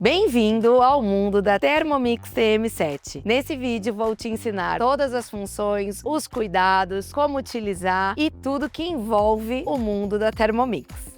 Bem-vindo ao mundo da Thermomix TM7. Nesse vídeo vou te ensinar todas as funções, os cuidados, como utilizar e tudo que envolve o mundo da Thermomix.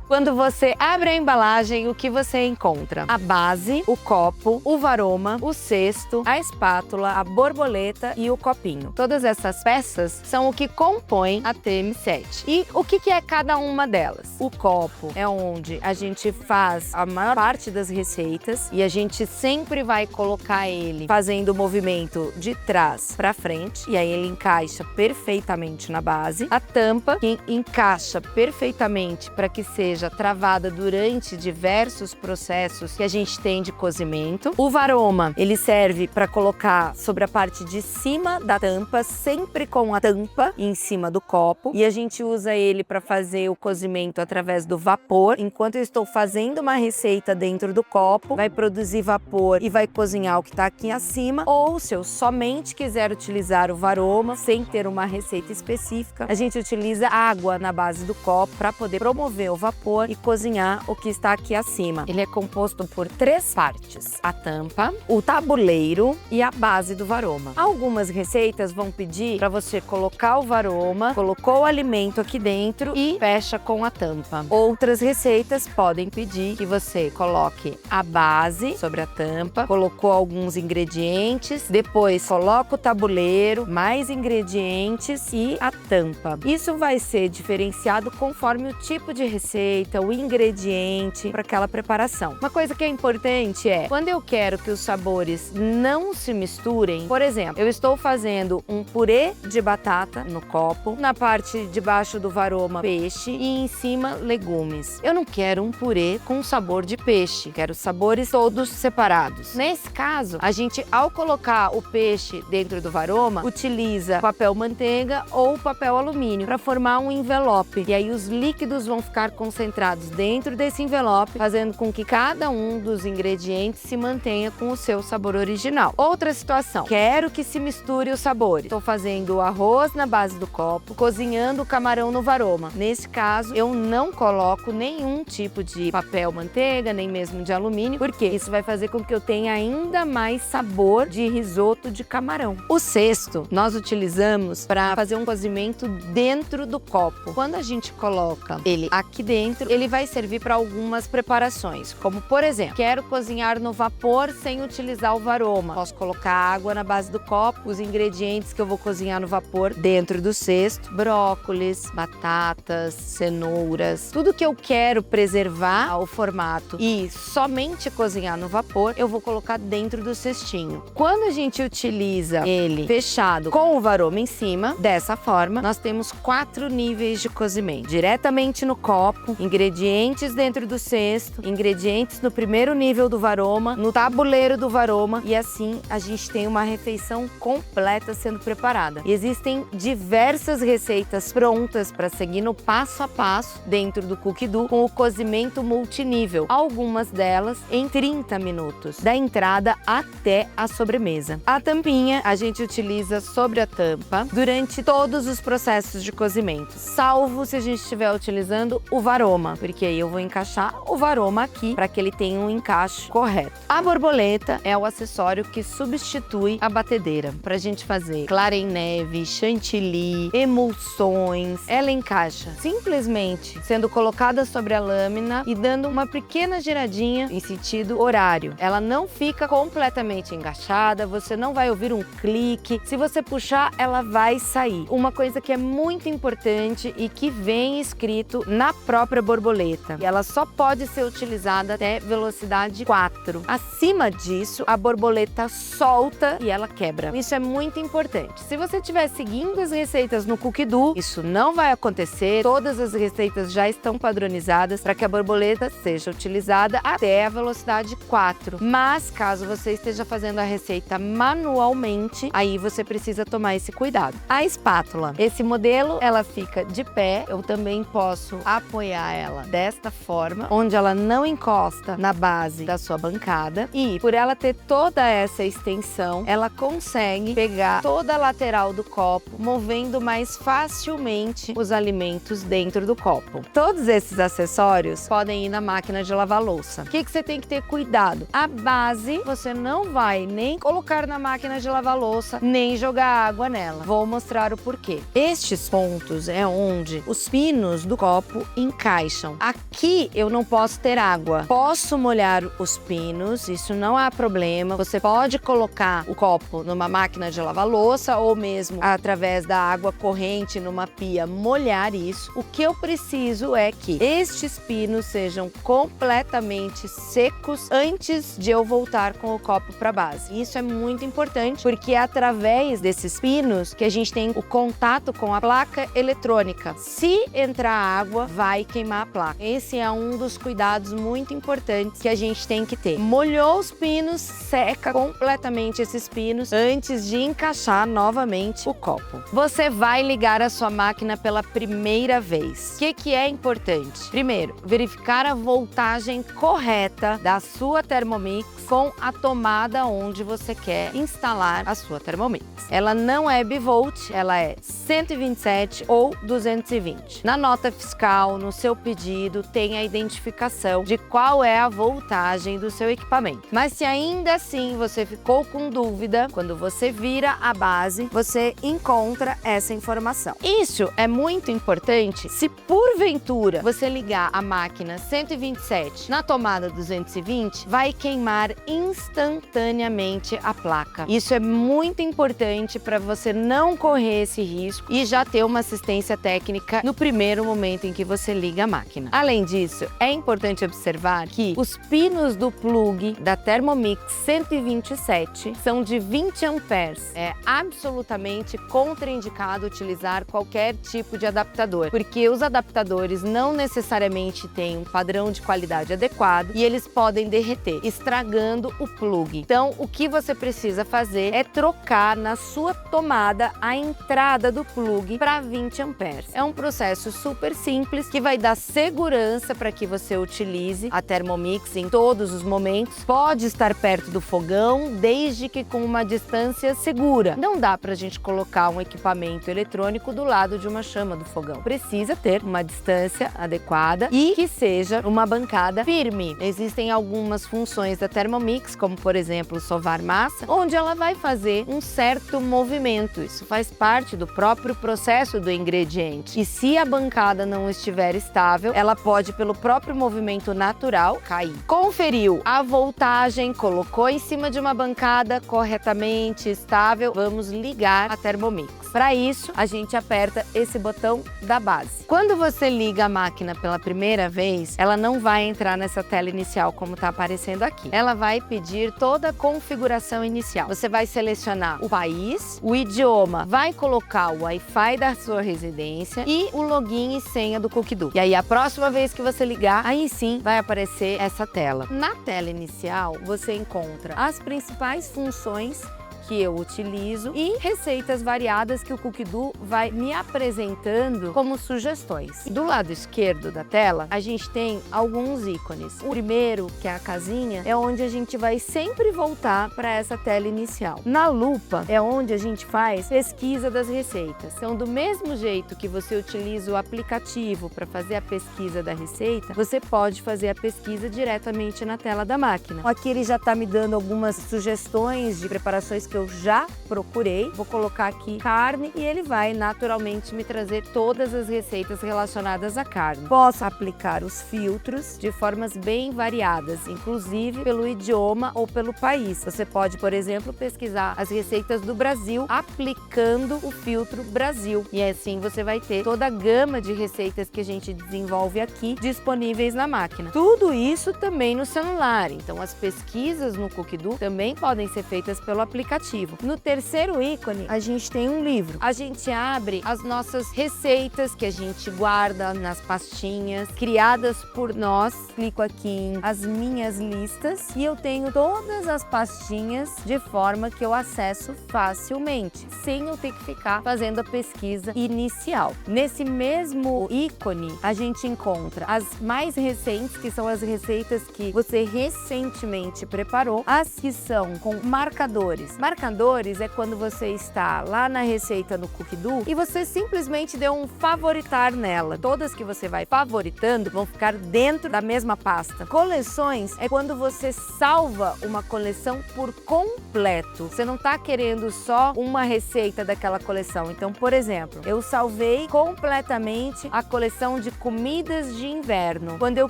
Quando você abre a embalagem, o que você encontra? A base, o copo, o varoma, o cesto, a espátula, a borboleta e o copinho. Todas essas peças são o que compõem a TM7. E o que é cada uma delas? O copo é onde a gente faz a maior parte das receitas e a gente sempre vai colocar ele fazendo o movimento de trás para frente e aí ele encaixa perfeitamente na base. A tampa, que encaixa perfeitamente para que seja travada durante diversos processos que a gente tem de cozimento. O varoma, ele serve para colocar sobre a parte de cima da tampa, sempre com a tampa em cima do copo, e a gente usa ele para fazer o cozimento através do vapor. Enquanto eu estou fazendo uma receita dentro do copo, vai produzir vapor e vai cozinhar o que está aqui acima. Ou se eu somente quiser utilizar o varoma, sem ter uma receita específica, a gente utiliza água na base do copo para poder promover o vapor e cozinhar o que está aqui acima. Ele é composto por 3 partes: a tampa, o tabuleiro e a base do varoma. Algumas receitas vão pedir para você colocar o varoma, colocou o alimento aqui dentro e fecha com a tampa. Outras receitas podem pedir que você coloque a base sobre a tampa, colocou alguns ingredientes, depois coloca o tabuleiro, mais ingredientes e a tampa. Isso vai ser diferenciado conforme o tipo de receita, o ingrediente para aquela preparação. Uma coisa que é importante é, quando eu quero que os sabores não se misturem, por exemplo, eu estou fazendo um purê de batata no copo, na parte de baixo do varoma peixe e em cima legumes. Eu não quero um purê com sabor de peixe, quero sabores todos separados. Nesse caso, a gente, ao colocar o peixe dentro do varoma, utiliza papel manteiga ou papel alumínio para formar um envelope, e aí os líquidos vão ficar concentrados dentro desse envelope, fazendo com que cada um dos ingredientes se mantenha com o seu sabor original. Outra situação, quero que se misture os sabores. Estou fazendo o arroz na base do copo, cozinhando o camarão no varoma. Nesse caso, eu não coloco nenhum tipo de papel manteiga, nem mesmo de alumínio, porque isso vai fazer com que eu tenha ainda mais sabor de risoto de camarão. O cesto nós utilizamos para fazer um cozimento dentro do copo. Quando a gente coloca ele aqui dentro, ele vai servir para algumas preparações, como por exemplo, quero cozinhar no vapor sem utilizar o varoma. Posso colocar água na base do copo, os ingredientes que eu vou cozinhar no vapor dentro do cesto: brócolis, batatas, cenouras, tudo que eu quero preservar ao formato e somente cozinhar no vapor, eu vou colocar dentro do cestinho. Quando a gente utiliza ele fechado com o varoma em cima, dessa forma, nós temos 4 níveis de cozimento: diretamente no copo, ingredientes dentro do cesto, ingredientes no primeiro nível do varoma, no tabuleiro do varoma, e assim a gente tem uma refeição completa sendo preparada. E existem diversas receitas prontas para seguir no passo a passo dentro do Cookie Do com o cozimento multinível, algumas delas em 30 minutos, da entrada até a sobremesa. A tampinha a gente utiliza sobre a tampa durante todos os processos de cozimento, salvo se a gente estiver utilizando o varoma, porque aí eu vou encaixar o varoma aqui para que ele tenha um encaixe correto. A borboleta é o acessório que substitui a batedeira para a gente fazer clara em neve, chantilly, emulsões. Ela encaixa simplesmente sendo colocada sobre a lâmina e dando uma pequena giradinha em sentido horário. Ela não fica completamente encaixada, você não vai ouvir um clique. Se você puxar, ela vai sair. Uma coisa que é muito importante e que vem escrito na própria borboleta, e ela só pode ser utilizada até velocidade 4. Acima disso, a borboleta solta e ela quebra. Isso é muito importante. Se você estiver seguindo as receitas no Cookie Do, isso não vai acontecer. Todas as receitas já estão padronizadas para que a borboleta seja utilizada até a velocidade 4. Mas caso você esteja fazendo a receita manualmente, aí você precisa tomar esse cuidado. A espátula, esse modelo, ela fica de pé. Eu também posso apoiar colocar ela desta forma, onde ela não encosta na base da sua bancada e, por ela ter toda essa extensão, ela consegue pegar toda a lateral do copo, movendo mais facilmente os alimentos dentro do copo. Todos esses acessórios podem ir na máquina de lavar louça. O que você tem que ter cuidado? A base você não vai nem colocar na máquina de lavar louça, nem jogar água nela. Vou mostrar o porquê. Estes pontos é onde os pinos do copo encaixam. Aqui eu não posso ter água. Posso molhar os pinos, isso não há problema. Você pode colocar o copo numa máquina de lavar louça ou mesmo através da água corrente numa pia, molhar isso. O que eu preciso é que estes pinos sejam completamente secos antes de eu voltar com o copo para a base. Isso é muito importante porque é através desses pinos que a gente tem o contato com a placa eletrônica. Se entrar água, vai queimar a placa. Esse é um dos cuidados muito importantes que a gente tem que ter. Molhou os pinos, seca completamente esses pinos antes de encaixar novamente o copo. Você vai ligar a sua máquina pela primeira vez. O que é importante? Primeiro, verificar a voltagem correta da sua Thermomix com a tomada onde você quer instalar a sua Thermomix. Ela não é bivolt, ela é 127 ou 220. Na nota fiscal, no seu pedido, tem a identificação de qual é a voltagem do seu equipamento. Mas se ainda assim você ficou com dúvida, quando você vira a base, você encontra essa informação. Isso é muito importante se porventura você ligar a máquina 127 na tomada 220, vai queimar instantaneamente a placa. Isso é muito importante para você não correr esse risco e já ter uma assistência técnica no primeiro momento em que você liga a máquina. Além disso, é importante observar que os pinos do plug da Thermomix 127 são de 20 amperes. É absolutamente contraindicado utilizar qualquer tipo de adaptador, porque os adaptadores não necessariamente têm um padrão de qualidade adequado e eles podem derreter, estragando o plug. Então, o que você precisa fazer é trocar na sua tomada a entrada do plug para 20 amperes. É um processo super simples que vai dar segurança para que você utilize a Thermomix em todos os momentos. Pode estar perto do fogão, desde que com uma distância segura. Não dá para a gente colocar um equipamento eletrônico do lado de uma chama do fogão. Precisa ter uma distância adequada e que seja uma bancada firme. Existem algumas funções da Thermomix, como por exemplo sovar massa, onde ela vai fazer um certo movimento. Isso faz parte do próprio processo do ingrediente. E se a bancada não estiver estável, ela pode, pelo próprio movimento natural, cair. Conferiu a voltagem, colocou em cima de uma bancada corretamente estável, vamos ligar a Thermomix. Para isso, a gente aperta esse botão da base. Quando você liga a máquina pela primeira vez, ela não vai entrar nessa tela inicial como está aparecendo aqui. Ela vai pedir toda a configuração inicial. Você vai selecionar o país, o idioma, vai colocar o Wi-Fi da sua residência e o login e senha do Cookidoo. E aí, a próxima vez que você ligar, aí sim vai aparecer essa tela. Na tela inicial, você encontra as principais funções que eu utilizo e receitas variadas que o Cookidoo vai me apresentando como sugestões. Do lado esquerdo da tela, a gente tem alguns ícones. O primeiro, que é a casinha, é onde a gente vai sempre voltar para essa tela inicial. Na lupa é onde a gente faz pesquisa das receitas. Então, do mesmo jeito que você utiliza o aplicativo para fazer a pesquisa da receita, você pode fazer a pesquisa diretamente na tela da máquina. Aqui ele já está me dando algumas sugestões de preparações que eu já procurei. Vou colocar aqui carne e ele vai naturalmente me trazer todas as receitas relacionadas à carne. Posso aplicar os filtros de formas bem variadas, inclusive pelo idioma ou pelo país. Você pode, por exemplo, pesquisar as receitas do Brasil aplicando o filtro Brasil. E assim você vai ter toda a gama de receitas que a gente desenvolve aqui disponíveis na máquina. Tudo isso também no celular. Então as pesquisas no Cookidoo também podem ser feitas pelo aplicativo. interativo. No terceiro ícone, a gente tem um livro. A gente abre as nossas receitas que a gente guarda nas pastinhas, criadas por nós. Clico aqui em as minhas listas e eu tenho todas as pastinhas de forma que eu acesso facilmente, sem eu ter que ficar fazendo a pesquisa inicial. Nesse mesmo ícone, a gente encontra as mais recentes, que são as receitas que você recentemente preparou, as que são com marcadores. Marcadores é quando você está lá na receita no Cookidoo e você simplesmente deu um favoritar nela. Todas que você vai favoritando vão ficar dentro da mesma pasta. Coleções é quando você salva uma coleção por completo. Você não está querendo só uma receita daquela coleção. Então, por exemplo, eu salvei completamente a coleção de comidas de inverno. Quando eu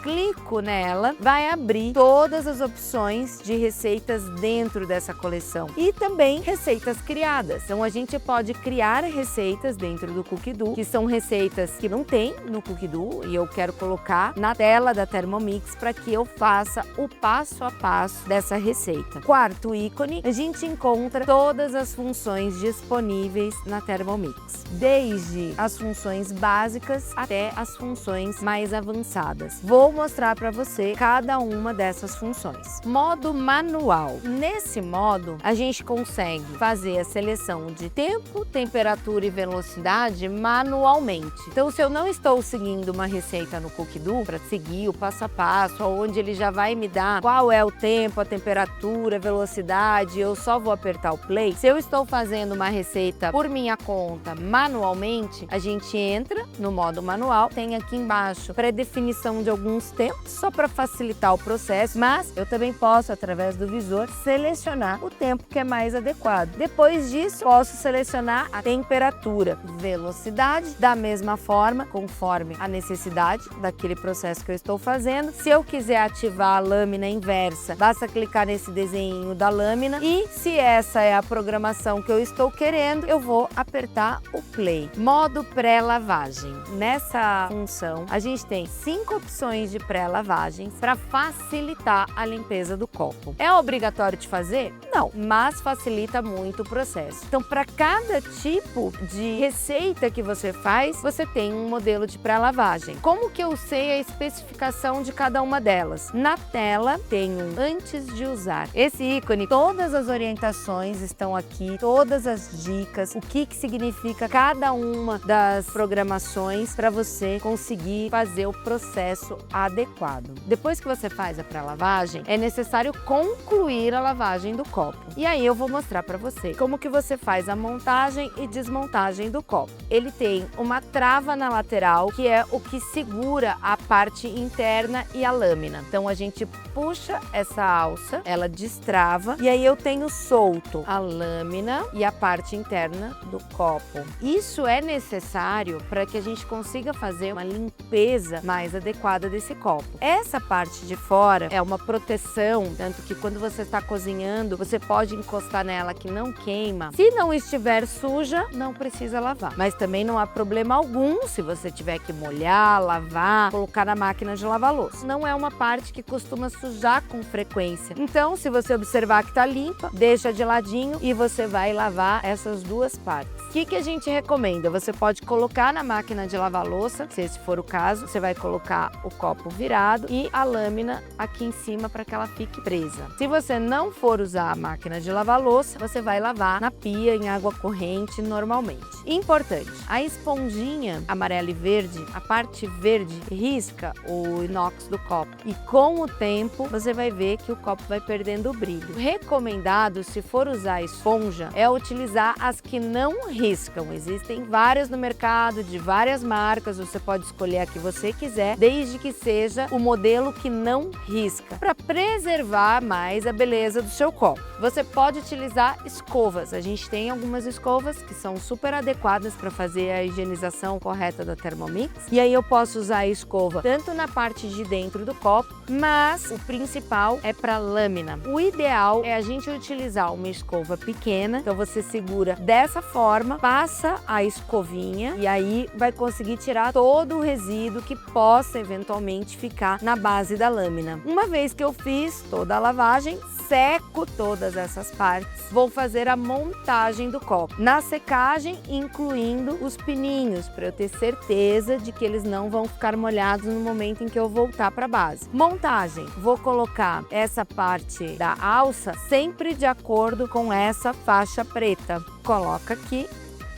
clico nela, vai abrir todas as opções de receitas dentro dessa coleção e também receitas criadas. Então, a gente pode criar receitas dentro do Cookidoo, que são receitas que não tem no Cookidoo e eu quero colocar na tela da Thermomix para que eu faça o passo a passo dessa receita. Quarto ícone, a gente encontra todas as funções disponíveis na Thermomix, desde as funções básicas até as funções mais avançadas. Vou mostrar para você cada uma dessas funções. Modo manual. Nesse modo, a gente consegue fazer a seleção de tempo, temperatura e velocidade manualmente. Então, se eu não estou seguindo uma receita no Cookidoo, para seguir o passo a passo, onde ele já vai me dar qual é o tempo, a temperatura, a velocidade, eu só vou apertar o play. Se eu estou fazendo uma receita por minha conta manualmente, a gente entra no modo manual, tem aqui embaixo pré-definição de alguns tempos, só para facilitar o processo, mas eu também posso, através do visor, selecionar o tempo que é mais adequado. Depois disso, posso selecionar a temperatura, velocidade, da mesma forma, conforme a necessidade daquele processo que eu estou fazendo. Se eu quiser ativar a lâmina inversa, basta clicar nesse desenho da lâmina e se essa é a programação que eu estou querendo, eu vou apertar o play. Modo pré-lavagem. Nessa função, a gente tem 5 opções de pré-lavagem para facilitar a limpeza do copo. É obrigatório de fazer? Não, mas facilita muito o processo. Então, para cada tipo de receita que você faz, você tem um modelo de pré-lavagem. Como que eu sei a especificação de cada uma delas? Na tela tem um antes de usar. Esse ícone, todas as orientações estão aqui, todas as dicas, o que significa cada uma das programações para você conseguir fazer o processo adequado. Depois que você faz a pré-lavagem, é necessário concluir a lavagem do copo. E aí eu vou mostrar para você como que você faz a montagem e desmontagem do copo. Ele tem uma trava na lateral, que é o que segura a parte interna e a lâmina. Então a gente puxa essa alça, ela destrava e aí eu tenho solto a lâmina e a parte interna do copo. Isso é necessário para que a gente consiga fazer uma limpeza mais adequada desse copo. Essa parte de fora é uma proteção, tanto que quando você está cozinhando, você pode encostar nela que não queima. Se não estiver suja, não precisa lavar. Mas também não há problema algum se você tiver que molhar, lavar, colocar na máquina de lavar louça. Não é uma parte que costuma sujar com frequência. Então, se você observar que está limpa, deixa de ladinho e você vai lavar essas duas partes. O que a gente recomenda? Você pode colocar na máquina de lavar louça, se esse for o caso, você vai colocar o copo virado e a lâmina aqui em cima para que ela fique presa. Se você não for usar a máquina de lavar louça, você vai lavar na pia em água corrente normalmente. Importante, a esponjinha amarela e verde, a parte verde risca o inox do copo e com o tempo você vai ver que o copo vai perdendo o brilho. O recomendado, se for usar esponja, é utilizar as que não riscam. Existem várias no mercado, de várias marcas, você pode escolher a que você quiser, desde que seja o modelo que não risca, para preservar mais a beleza do seu copo. Você pode utilizar escovas. A gente tem algumas escovas que são super adequadas para fazer a higienização correta da Thermomix. E aí eu posso usar a escova tanto na parte de dentro do copo, mas o principal é para lâmina. O ideal é a gente utilizar uma escova pequena. Então você segura dessa forma, passa a escovinha e aí vai conseguir tirar todo o resíduo que possa eventualmente ficar na base da lâmina. Uma vez que eu fiz toda a lavagem, seco todas essas partes, vou fazer a montagem do copo. Na secagem, incluindo os pininhos, para eu ter certeza de que eles não vão ficar molhados no momento em que eu voltar para a base. Montagem, vou colocar essa parte da alça sempre de acordo com essa faixa preta. Coloca aqui.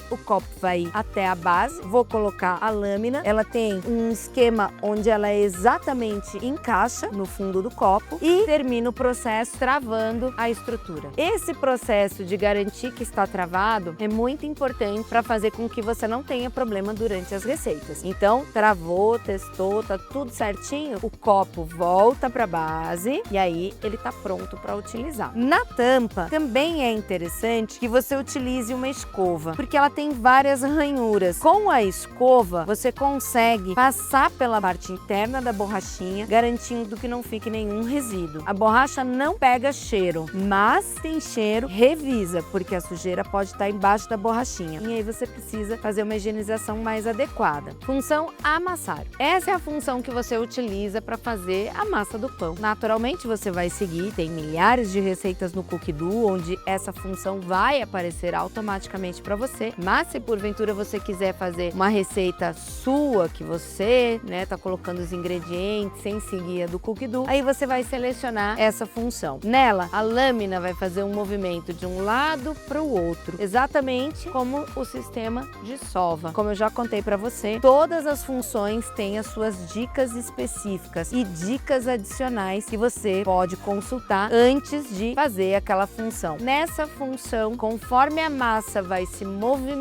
O copo vai ir até a base, vou colocar a lâmina, ela tem um esquema onde ela exatamente encaixa no fundo do copo e termina o processo travando a estrutura. Esse processo de garantir que está travado é muito importante para fazer com que você não tenha problema durante as receitas. Então, travou, testou, tá tudo certinho, o copo volta para a base e aí ele tá pronto para utilizar. Na tampa, também é interessante que você utilize uma escova, porque ela tem várias ranhuras. Com a escova, você consegue passar pela parte interna da borrachinha, garantindo que não fique nenhum resíduo. A borracha não pega cheiro, mas tem cheiro, revisa, porque a sujeira pode estar embaixo da borrachinha. E aí você precisa fazer uma higienização mais adequada. Função amassar. Essa é a função que você utiliza para fazer a massa do pão. Naturalmente, você vai seguir, tem milhares de receitas no Cookidoo, onde essa função vai aparecer automaticamente para você. Mas se porventura você quiser fazer uma receita sua, que você tá colocando os ingredientes sem seguir a do Cookidoo, aí você vai selecionar essa função. Nela, a lâmina vai fazer um movimento de um lado para o outro, exatamente como o sistema de sova. Como eu já contei para você, todas as funções têm as suas dicas específicas e dicas adicionais que você pode consultar antes de fazer aquela função. Nessa função, conforme a massa vai se movimentando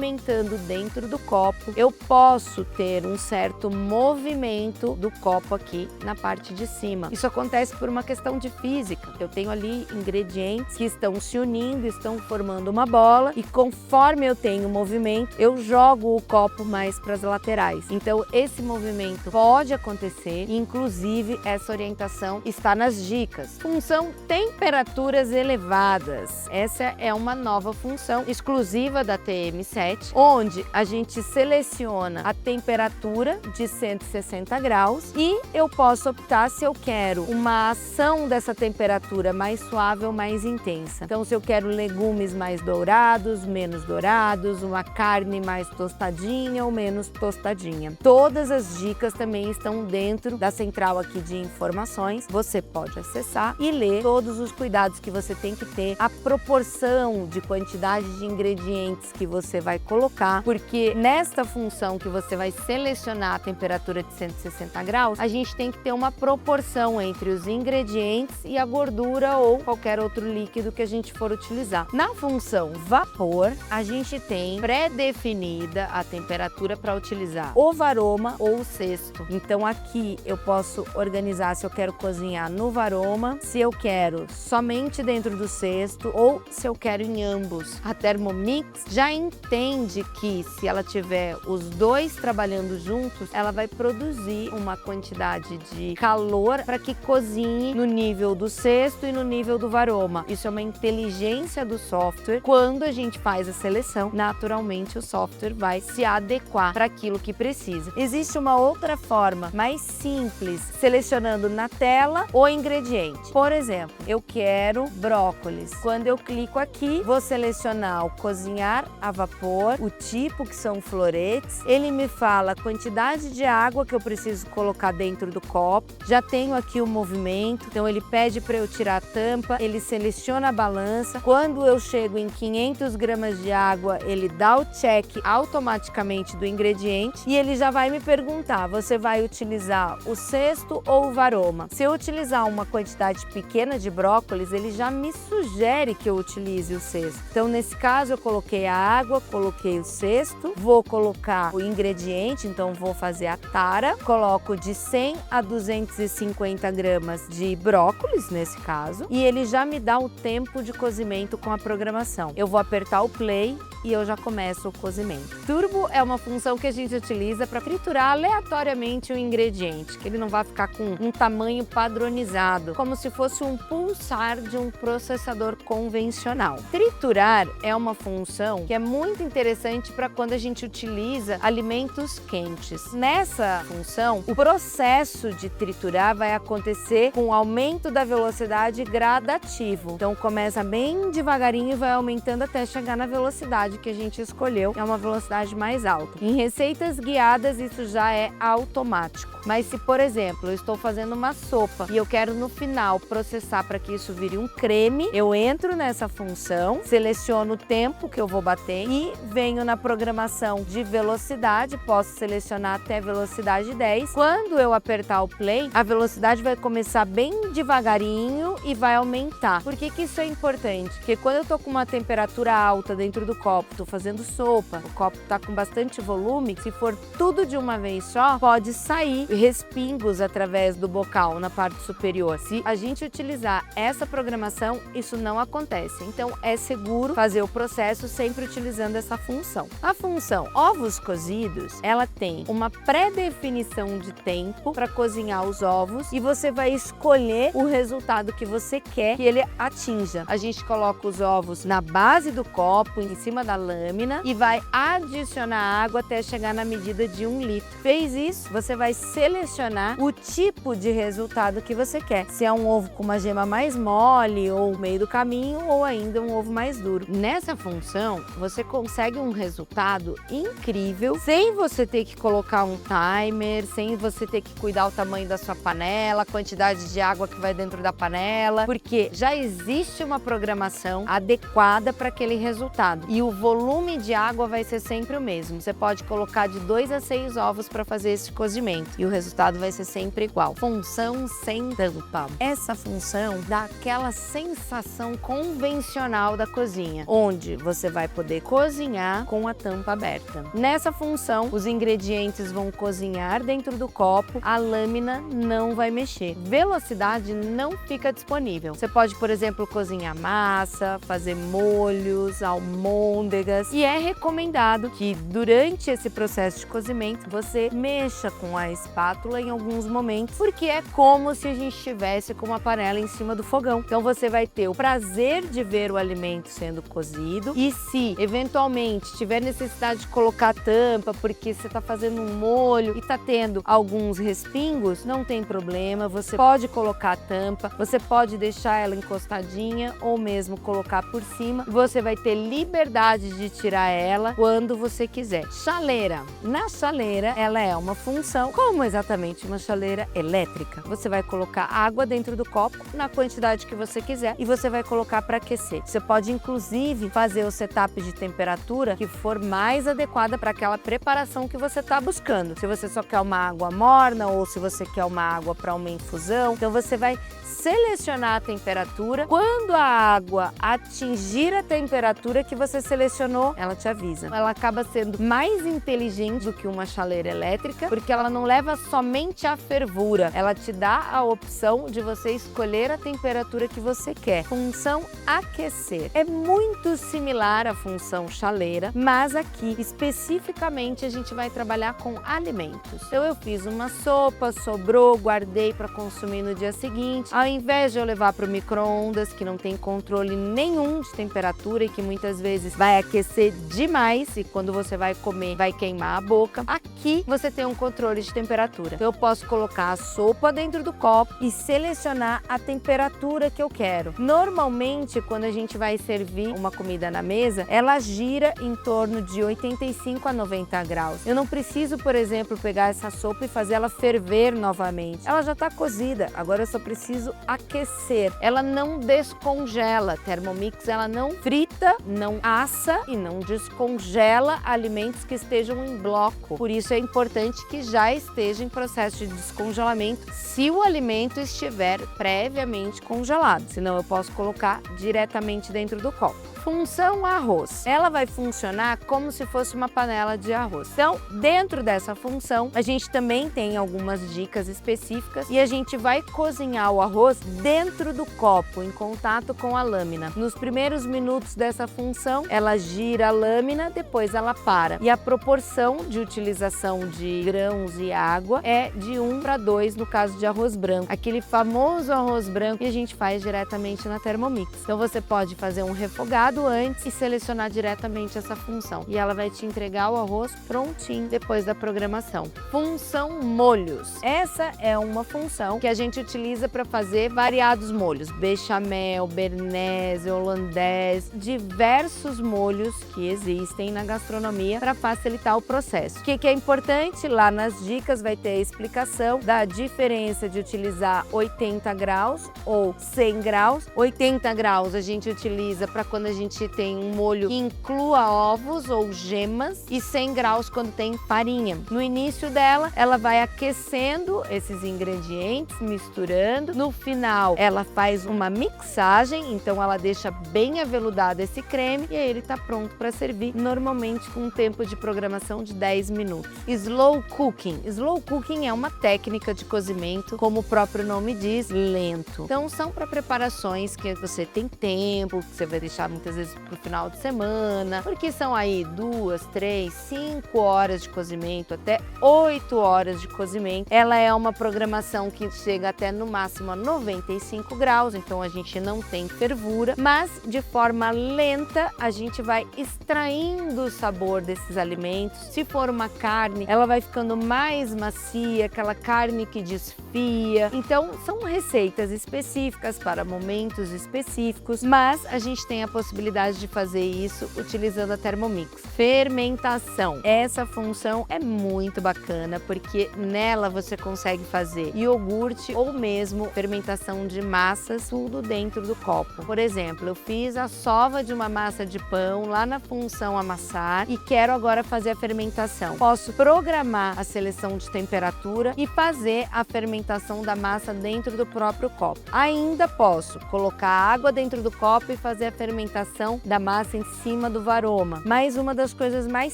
dentro do copo, eu posso ter um certo movimento do copo aqui na parte de cima. Isso acontece por uma questão de física. Eu tenho ali ingredientes que estão se unindo, estão formando uma bola e conforme eu tenho movimento, eu jogo o copo mais para as laterais. Então esse movimento pode acontecer e inclusive essa orientação está nas dicas. Função temperaturas elevadas. Essa é uma nova função exclusiva da TM7, onde a gente seleciona a temperatura de 160 graus e eu posso optar se eu quero uma ação dessa temperatura mais suave ou mais intensa. Então, se eu quero legumes mais dourados, menos dourados, uma carne mais tostadinha ou menos tostadinha. Todas as dicas também estão dentro da central aqui de informações. Você pode acessar e ler todos os cuidados que você tem que ter, a proporção de quantidade de ingredientes que você vai colocar, porque nesta função que você vai selecionar a temperatura de 160 graus, a gente tem que ter uma proporção entre os ingredientes e a gordura ou qualquer outro líquido que a gente for utilizar. Na função vapor, a gente tem pré-definida a temperatura para utilizar o varoma ou o cesto. Então aqui eu posso organizar se eu quero cozinhar no varoma, se eu quero somente dentro do cesto ou se eu quero em ambos. A Thermomix já entende que se ela tiver os dois trabalhando juntos, ela vai produzir uma quantidade de calor para que cozinhe no nível do cesto e no nível do varoma. Isso é uma inteligência do software. Quando a gente faz a seleção, naturalmente o software vai se adequar para aquilo que precisa. Existe uma outra forma mais simples, selecionando na tela o ingrediente. Por exemplo, eu quero brócolis. Quando eu clico aqui, vou selecionar o cozinhar a vapor, o tipo, que são floretes. Ele me fala a quantidade de água que eu preciso colocar dentro do copo. Já tenho aqui o movimento, então ele pede para eu tirar a tampa, ele seleciona a balança. Quando eu chego em 500 gramas de água, ele dá o check automaticamente do ingrediente e ele já vai me perguntar, você vai utilizar o cesto ou o varoma? Se eu utilizar uma quantidade pequena de brócolis, ele já me sugere que eu utilize o cesto. Então, nesse caso, eu coloquei a água, coloquei o cesto, vou colocar o ingrediente, então vou fazer a tara, coloco de 100 a 250 gramas de brócolis, nesse caso, e ele já me dá o tempo de cozimento com a programação. Eu vou apertar o play e eu já começo o cozimento. Turbo é uma função que a gente utiliza para triturar aleatoriamente o ingrediente, que ele não vai ficar com um tamanho padronizado, como se fosse um pulsar de um processador convencional. Triturar é uma função que é muito interessante para quando a gente utiliza alimentos quentes. Nessa função, o processo de triturar vai acontecer com o aumento da velocidade gradativo. Então começa bem devagarinho e vai aumentando até chegar na velocidade que a gente escolheu, que é uma velocidade mais alta. Em receitas guiadas isso já é automático. Mas se, por exemplo, eu estou fazendo uma sopa e eu quero no final processar para que isso vire um creme, eu entro nessa função, seleciono o tempo que eu vou bater e venho na programação de velocidade, posso selecionar até velocidade 10. Quando eu apertar o play, a velocidade vai começar bem devagarinho e vai aumentar. Por que que isso é importante? Porque quando eu tô com uma temperatura alta dentro do copo, tô fazendo sopa, o copo tá com bastante volume, se for tudo de uma vez só, pode sair respingos através do bocal na parte superior. Se a gente utilizar essa programação, isso não acontece. Então é seguro fazer o processo sempre utilizando essa função. A função ovos cozidos, ela tem uma pré-definição de tempo para cozinhar os ovos e você vai escolher o resultado que você quer que ele atinja. A gente coloca os ovos na base do copo, em cima da lâmina e vai adicionar água até chegar na medida de 1 litro. Fez isso, você vai selecionar o tipo de resultado que você quer. Se é um ovo com uma gema mais mole ou meio do caminho ou ainda um ovo mais duro. Nessa função, você consegue um resultado incrível sem você ter que colocar um timer, sem você ter que cuidar o tamanho da sua panela, a quantidade de água que vai dentro da panela, porque já existe uma programação adequada para aquele resultado e o volume de água vai ser sempre o mesmo. Você pode colocar de 2 a 6 ovos para fazer esse cozimento e o resultado vai ser sempre igual. Função sem tampa. Essa função dá aquela sensação convencional da cozinha, onde você vai poder cozinhar com a tampa aberta. Nessa função, os ingredientes vão cozinhar dentro do copo, a lâmina não vai mexer. Velocidade não fica disponível. Você pode, por exemplo, cozinhar massa, fazer molhos, almôndegas e é recomendado que durante esse processo de cozimento você mexa com a espátula em alguns momentos, porque é como se a gente estivesse com uma panela em cima do fogão. Então você vai ter o prazer de ver o alimento sendo cozido e se eventualmente tiver necessidade de colocar tampa porque você está fazendo um molho e está tendo alguns respingos, não tem problema, você pode colocar a tampa, você pode deixar ela encostadinha ou mesmo colocar por cima. Você vai ter liberdade de tirar ela quando você quiser. Chaleira. Na chaleira, ela é uma função como exatamente uma chaleira elétrica. Você vai colocar água dentro do copo na quantidade que você quiser e você vai colocar para aquecer. Você pode inclusive fazer o setup de temperatura que for mais adequada para aquela preparação que você está buscando. Se você só quer uma água morna ou se você quer uma água para uma infusão, então você vai selecionar a temperatura. Quando a água atingir a temperatura que você selecionou, ela te avisa. Ela acaba sendo mais inteligente do que uma chaleira elétrica, porque ela não leva somente a fervura, ela te dá a opção de você escolher a temperatura que você quer. Função aquecer. É muito similar à função chaleira, mas aqui especificamente a gente vai trabalhar com alimentos. Então eu fiz uma sopa, sobrou, guardei para consumir no dia seguinte. Ao invés de eu levar para o micro-ondas, que não tem controle nenhum de temperatura e que muitas vezes vai aquecer demais e quando você vai comer vai queimar a boca, aqui você tem um controle de temperatura. Então eu posso colocar a sopa dentro do copo e selecionar a temperatura que eu quero. Normalmente, quando a gente vai servir uma comida na mesa, ela gira em torno de 85 a 90 graus. Eu não preciso, por exemplo, pegar essa sopa e fazer ela ferver novamente. Ela já está cozida, agora eu só preciso aquecer. Ela não descongela. Thermomix, ela não frita, não assa e não descongela alimentos que estejam em bloco. Por isso é importante que já esteja em processo de descongelamento se o alimento estiver previamente congelado. Senão eu posso colocar diretamente dentro do copo. Função arroz. Ela vai funcionar como se fosse uma panela de arroz. Então, dentro dessa função, a gente também tem algumas dicas específicas e a gente vai cozinhar o arroz dentro do copo, em contato com a lâmina. Nos primeiros minutos dessa função, ela gira a lâmina, depois ela para. E a proporção de utilização de grãos e água é de 1 para 2 no caso de arroz branco. Aquele famoso arroz branco que a gente faz diretamente na Thermomix. Então, você pode fazer um refogado ligado antes e selecionar diretamente essa função. E ela vai te entregar o arroz prontinho depois da programação. Função molhos. Essa é uma função que a gente utiliza para fazer variados molhos. Bechamel, béarnaise, holandês, diversos molhos que existem na gastronomia para facilitar o processo. O que é importante? Lá nas dicas vai ter a explicação da diferença de utilizar 80 graus ou 100 graus. 80 graus a gente utiliza para quando a gente tem um molho que inclua ovos ou gemas e 100 graus quando tem farinha. No início dela, ela vai aquecendo esses ingredientes, misturando. No final, ela faz uma mixagem, então ela deixa bem aveludado esse creme e aí ele está pronto para servir, normalmente com um tempo de programação de 10 minutos. Slow cooking. Slow cooking é uma técnica de cozimento, como o próprio nome diz, lento. Então são para preparações que você tem tempo, que você vai deixar muitas vezes para o final de semana, porque são aí 2, 3, 5 horas de cozimento, até 8 horas de cozimento. Ela é uma programação que chega até no máximo a 95 graus, então a gente não tem fervura, mas de forma lenta a gente vai extraindo o sabor desses alimentos. Se for uma carne, ela vai ficando mais macia, aquela carne que desfia. Então são receitas específicas para momentos específicos, mas a gente tem a possibilidade de fazer isso utilizando a Thermomix. Fermentação. Essa função é muito bacana porque nela você consegue fazer iogurte ou mesmo fermentação de massas, tudo dentro do copo. Por exemplo, eu fiz a sova de uma massa de pão lá na função amassar e quero agora fazer a fermentação. Posso programar a seleção de temperatura e fazer a fermentação da massa dentro do próprio copo. Ainda posso colocar água dentro do copo e fazer a fermentação da massa em cima do varoma. Mas uma das coisas mais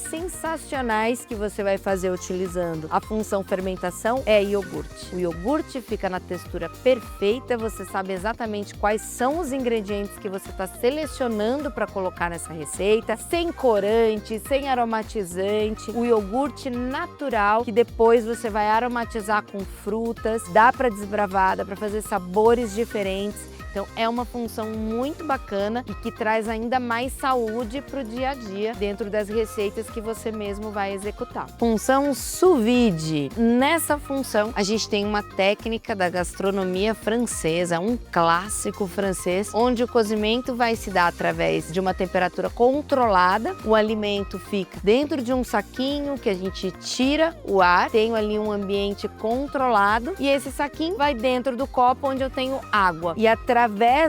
sensacionais que você vai fazer utilizando a função fermentação é iogurte. O iogurte fica na textura perfeita, você sabe exatamente quais são os ingredientes que você está selecionando para colocar nessa receita, sem corante, sem aromatizante, o iogurte natural que depois você vai aromatizar com frutas, dá para desbravar, dá para fazer sabores diferentes. Então é uma função muito bacana e que traz ainda mais saúde para o dia a dia dentro das receitas que você mesmo vai executar. Função sous vide. Nessa função a gente tem uma técnica da gastronomia francesa, um clássico francês, onde o cozimento vai se dar através de uma temperatura controlada. O alimento fica dentro de um saquinho que a gente tira o ar, tenho ali um ambiente controlado e esse saquinho vai dentro do copo onde eu tenho água e através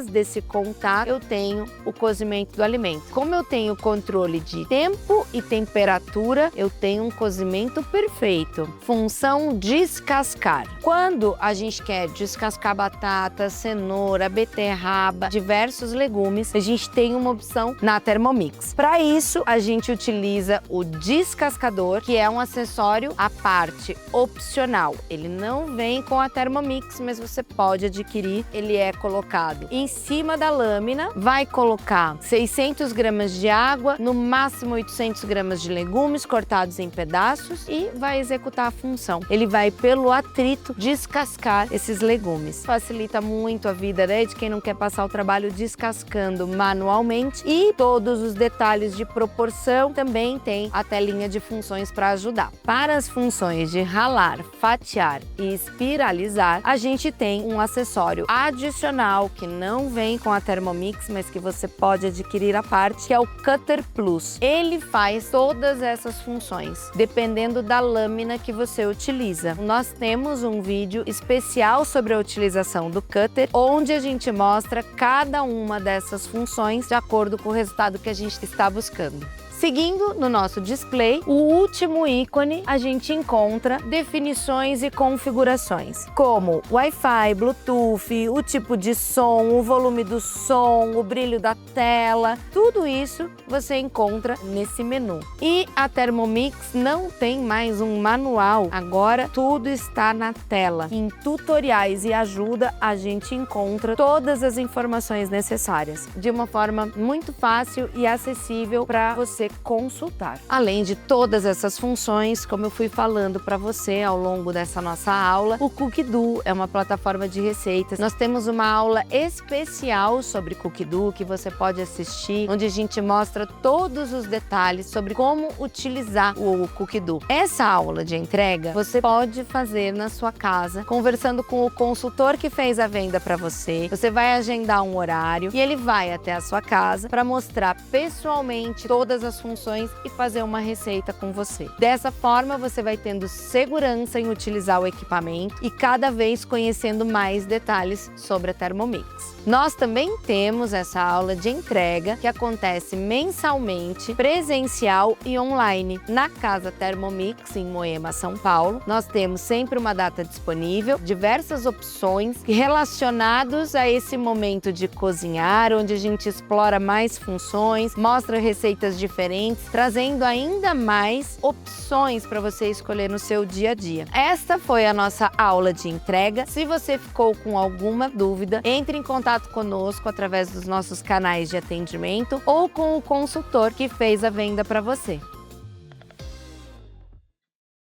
desse contato eu tenho o cozimento do alimento. Como eu tenho controle de tempo e temperatura, eu tenho um cozimento perfeito. Função descascar. Quando a gente quer descascar batata, cenoura, beterraba, diversos legumes, a gente tem uma opção na Thermomix. Para isso, a gente utiliza o descascador, que é um acessório à parte, opcional. Ele não vem com a Thermomix, mas você pode adquirir. Ele é colocado em cima da lâmina, vai colocar 600 gramas de água, no máximo 800 gramas de legumes cortados em pedaços e vai executar a função. Ele vai pelo atrito descascar esses legumes. Facilita muito a vida, né, de quem não quer passar o trabalho descascando manualmente e todos os detalhes de proporção também tem a telinha de funções para ajudar. Para as funções de ralar, fatiar e espiralizar, a gente tem um acessório adicional que não vem com a Thermomix, mas que você pode adquirir à parte, que é o Cutter Plus. Ele faz todas essas funções, dependendo da lâmina que você utiliza. Nós temos um vídeo especial sobre a utilização do Cutter, onde a gente mostra cada uma dessas funções de acordo com o resultado que a gente está buscando. Seguindo no nosso display, o último ícone, a gente encontra definições e configurações, como Wi-Fi, Bluetooth, o tipo de som, o volume do som, o brilho da tela, tudo isso você encontra nesse menu. E a Thermomix não tem mais um manual, agora tudo está na tela. Em tutoriais e ajuda, a gente encontra todas as informações necessárias, de uma forma muito fácil e acessível para você consultar. Além de todas essas funções, como eu fui falando para você ao longo dessa nossa aula, o Cookidoo é uma plataforma de receitas. Nós temos uma aula especial sobre Cookidoo que você pode assistir, onde a gente mostra todos os detalhes sobre como utilizar o Cookidoo. Essa aula de entrega você pode fazer na sua casa, conversando com o consultor que fez a venda para você. Você vai agendar um horário e ele vai até a sua casa para mostrar pessoalmente todas as funções e fazer uma receita com você. Dessa forma, você vai tendo segurança em utilizar o equipamento e cada vez conhecendo mais detalhes sobre a Thermomix. Nós também temos essa aula de entrega que acontece mensalmente, presencial e online, na Casa Thermomix, em Moema, São Paulo. Nós temos sempre uma data disponível, diversas opções relacionadas a esse momento de cozinhar, onde a gente explora mais funções, mostra receitas diferentes, trazendo ainda mais opções para você escolher no seu dia a dia. Esta foi a nossa aula de entrega. Se você ficou com alguma dúvida, entre em contato conosco através dos nossos canais de atendimento ou com o consultor que fez a venda para você.